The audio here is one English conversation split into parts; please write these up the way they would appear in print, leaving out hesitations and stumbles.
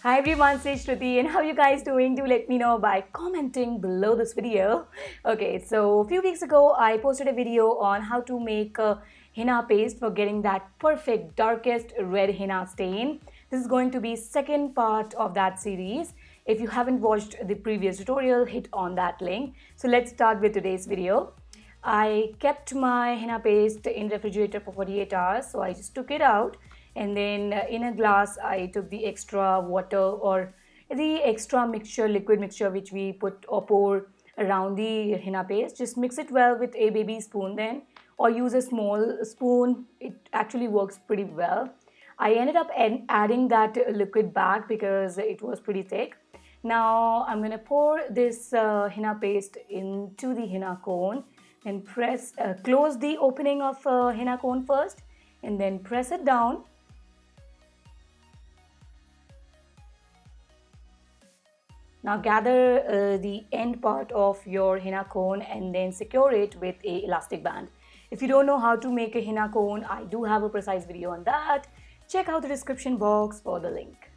Hi everyone, it's Shruti and how you guys doing? Do let me know by commenting below this video. Okay, so a few weeks ago I posted a video on how to make a henna paste for getting that perfect darkest red henna stain. This is going to be second part of that series. If you haven't watched the previous tutorial, hit on that link. So let's start with today's video. I kept my henna paste in refrigerator for 48 hours, so I just took it out and then in a glass I took the extra water or the extra mixture, liquid mixture which we put or pour around the henna paste. Just mix it well with a baby spoon then, or use a small spoon. It actually works pretty well. I ended up adding that liquid back because it was pretty thick. Now I'm going to pour this henna paste into the henna cone and close the opening of henna cone first and then press it down. Now gather the end part of your henna cone and then secure it with a elastic band. If you don't know how to make a henna cone, I do have a precise video on that. Check out the description box for the link.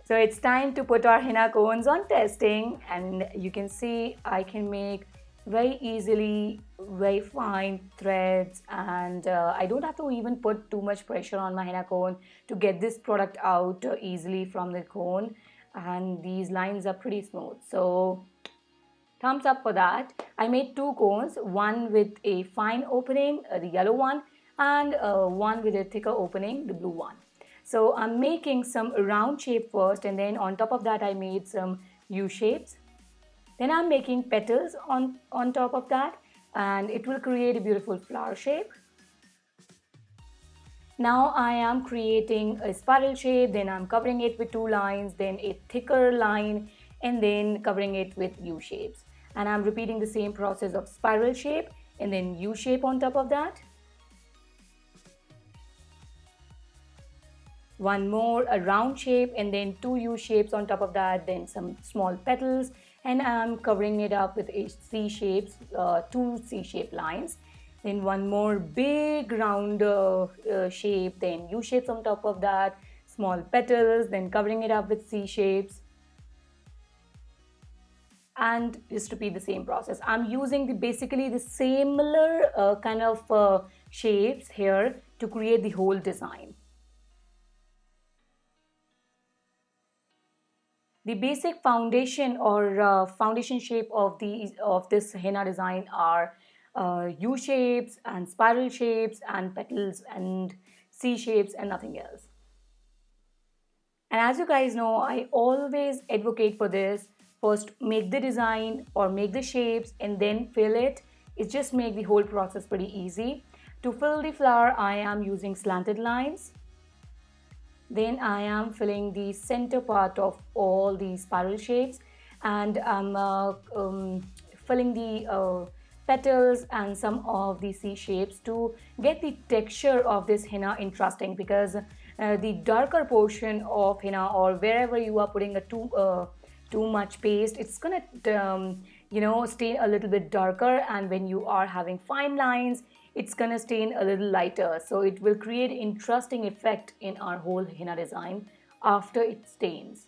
So it's time to put our henna cones on testing, and you can see I can make very easily very fine threads, and I don't have to even put too much pressure on my henna cone to get this product out easily from the cone. And these lines are pretty smooth, so thumbs up for that. I made two cones, one with a fine opening, the yellow one, and one with a thicker opening, the blue one. So I'm making some round shape first, and then on top of that I made some U shapes. Then I'm making petals on top of that, and it will create a beautiful flower shape. Now I am creating a spiral shape, then I'm covering it with two lines, then a thicker line, and then covering it with U shapes. And I'm repeating the same process of spiral shape and then U shape on top of that. One more, a round shape, and then two U shapes on top of that, then some small petals, and I'm covering it up with C shapes, two C shape lines. Then one more big round shape, then U shapes on top of that, small petals, then covering it up with C shapes. And just repeat the same process. I'm using basically the similar kind of shapes here to create the whole design. The basic foundation or foundation shape of this henna design are U shapes and spiral shapes and petals and C shapes and nothing else. And as you guys know, I always advocate for this. First make the design or make the shapes and then fill it. It just makes the whole process pretty easy. To fill the flower, I am using slanted lines. Then I am filling the center part of all the spiral shapes, and I'm filling the petals and some of the C shapes to get the texture of this henna interesting, because the darker portion of henna, or wherever you are putting too much paste, it's gonna stain a little bit darker, and when you are having fine lines, it's gonna stain a little lighter, so it will create interesting effect in our whole henna design after it stains.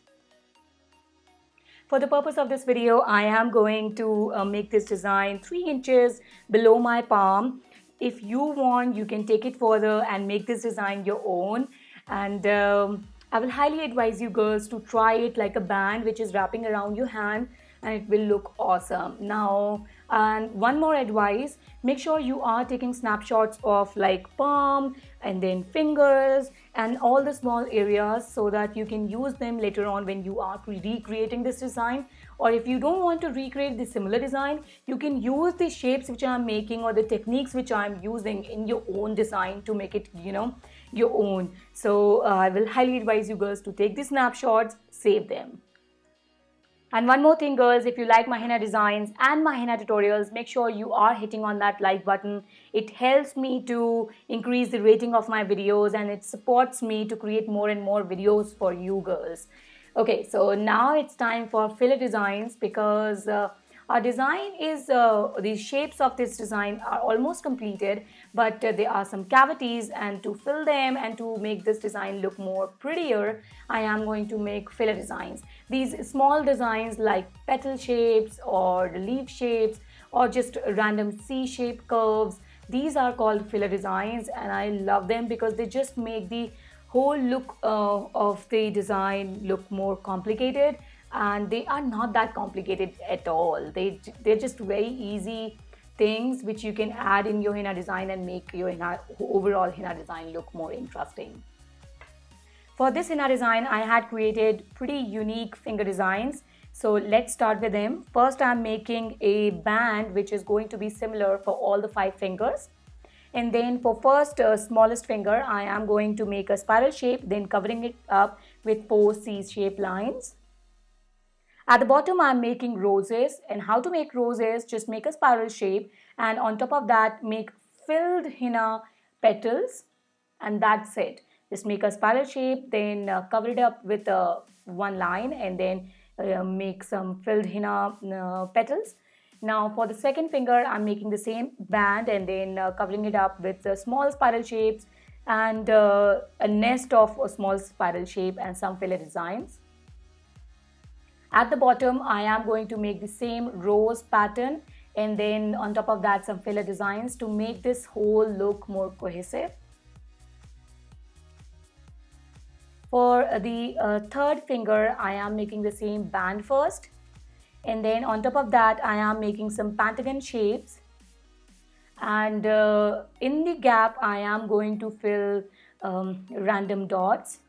For the purpose of this video, I am going to make this design 3 inches below my palm. If you want, you can take it further and make this design your own, and I will highly advise you girls to try it like a band which is wrapping around your hand, and it will look awesome. Now, and one more advice, make sure you are taking snapshots of like palm and then fingers and all the small areas, so that you can use them later on when you are recreating this design. Or if you don't want to recreate the similar design, you can use the shapes which I am making or the techniques which I am using in your own design to make it, your own. So I will highly advise you girls to take the snapshots, save them. And one more thing girls, if you like my henna designs and my henna tutorials, make sure you are hitting on that like button. It helps me to increase the rating of my videos, and it supports me to create more and more videos for you girls. Okay, so now it's time for filler designs, because our design is, the shapes of this design are almost completed, but there are some cavities, and to fill them and to make this design look more prettier, I am going to make filler designs. These small designs like petal shapes or leaf shapes or just random C-shaped curves, these are called filler designs, and I love them because they just make the whole look of the design look more complicated, and they are not that complicated at all. They're just very easy things which you can add in your henna design and make your overall henna design look more interesting. For this henna design, I had created pretty unique finger designs. So let's start with them. First, I'm making a band which is going to be similar for all the 5 fingers. And then for first smallest finger, I am going to make a spiral shape, then covering it up with 4 C-shaped lines. At the bottom, I'm making roses, and how to make roses, just make a spiral shape, and on top of that, make filled henna petals, and that's it. Just make a spiral shape, then cover it up with one line, and then make some filled henna petals. Now for the second finger, I'm making the same band and then covering it up with small spiral shapes and a nest of a small spiral shape and some filler designs. At the bottom, I am going to make the same rose pattern, and then on top of that some filler designs to make this whole look more cohesive. For the third finger, I am making the same band first, and then on top of that I am making some pentagon shapes, and in the gap I am going to fill random dots.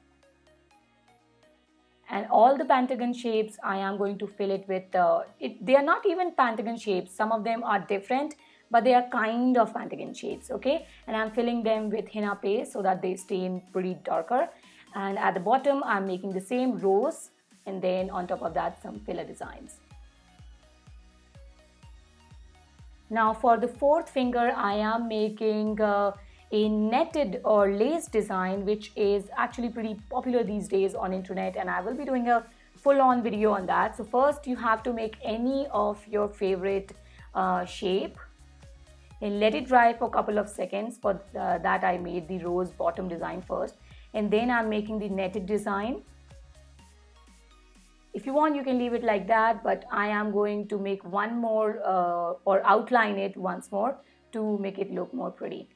And all the pentagon shapes I am going to fill it with, they are not even pentagon shapes, some of them are different, but they are kind of pentagon shapes, okay? And I'm filling them with henna paste so that they stain pretty darker. And at the bottom I'm making the same rose, and then on top of that some filler designs. Now for the fourth finger, I am making a netted or lace design, which is actually pretty popular these days on internet, and I will be doing a full-on video on that. So first you have to make any of your favorite shape and let it dry for a couple of seconds. For that I made the rose bottom design first, and then I'm making the netted design. If you want, you can leave it like that, but I am going to make one more or outline it once more to make it look more pretty.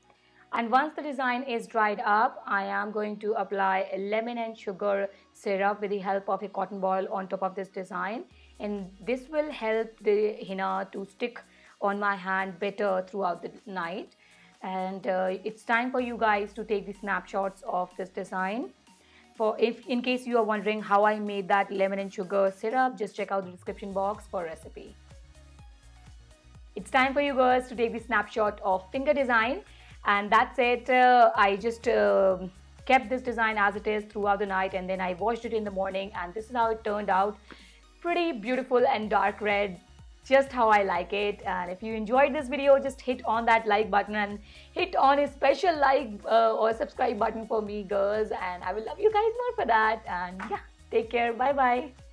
And once the design is dried up, I am going to apply a lemon and sugar syrup with the help of a cotton ball on top of this design, and this will help the henna to stick on my hand better throughout the night. And it's time for you guys to take the snapshots of this design. In case you are wondering how I made that lemon and sugar syrup, just check out the description box for a recipe. It's time for you girls to take the snapshot of finger design. And that's it. I just kept this design as it is throughout the night, and then I washed it in the morning, and this is how it turned out. Pretty beautiful and dark red, just how I like it. And if you enjoyed this video, just hit on that like button and hit on a special like or subscribe button for me girls, and I will love you guys more for that. And yeah, take care. Bye bye.